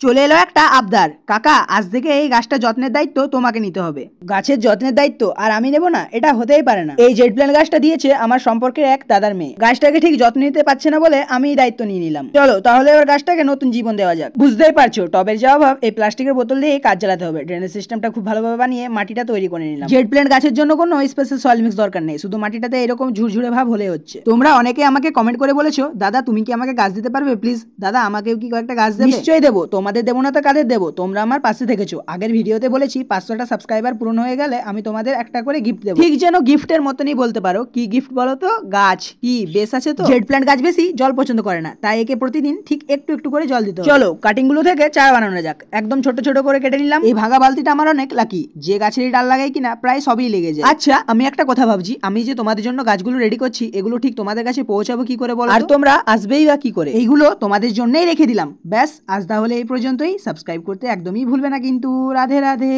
চলে এলো একটা আবদার। কাকা, আজ থেকে এই গাছটা যত্নের দায়িত্ব তোমাকে নিতে হবে। গাছের যত্নের দায়িত্ব আর আমি নেব না? এটা হতেই পারে না। এই জেড প্ল্যান গাছটা দিয়েছে আমার সম্পর্কের এক দাদার মেয়ে। গাছটাকে ঠিক যত্ন নিতে পারছে না বলে আমি এই দায়িত্ব নিয়ে নিলাম। চলো তাহলে এবার গাছটাকে নতুন জীবন দেওয়া যাক। বুঝতেই পারছো, টবের যা অভাব, এই প্লাস্টিকের বোতল দিয়ে কাজ চালাতে হবে। ড্রেনেজ সিস্টেমটা খুব ভালোভাবে বানিয়ে মাটিটা তৈরি করে নিলাম। জেড প্ল্যান গাছের জন্য কোনো স্পেশাল সয়েল মিক্স দরকার নেই, শুধু মাটিটাতে এরকম ঝুরঝুরে ভাব হলে হচ্ছে। তোমরা অনেকে আমাকে কমেন্ট করে বলেছো, দাদা তুমি কি আমাকে গাছ দিতে পারবে প্লিজ? দাদা আমাকেও কি কয়েকটা গাছ দেবে? নিশ্চয়ই দেবো। তোমাদের দেবো না তো কাদের দেবো? তোমরা আমার পাশে থেকেছো। আগের ভিডিওতে বলেছি 500টা সাবস্ক্রাইবার পূরণ হয়ে গেলে আমি তোমাদের একটা করে গিফট দেবো। ঠিক যেন গিফটের মতনই বলতে পারো। কি গিফট বলো তো? গাছ। কি বেশ আছে তো? জেড প্ল্যান্ট গাছ বেশি জল পছন্দ করে না, তাই একে প্রতিদিন ঠিক একটু একটু করে জল দিতে হবে। চলো কাটিং গুলো থেকে চারা বানানো যাক। একদম ছোট ছোট করে কেটে নিলাম। এই ভাঙা বালতিটা আমার অনেক লাকি, যে গাছের ডাল লাগাই কিনা প্রায় সবই লেগে যায়। আচ্ছা আমি একটা কথা ভাবছি, আমি যে তোমাদের জন্য গাছগুলো রেডি করছি, এগুলো ঠিক তোমাদের কাছে পৌঁছাবো কি করে বলো? আর তোমরা আসবেই বা কি করে? এইগুলো তোমাদের জন্যই রেখে দিলাম। ব্যাস আজ তাহলে এই পর্যন্তই। সাবস্ক্রাইব করতে একদমই ভুলবে না কিন্তু। রাধে রাধে।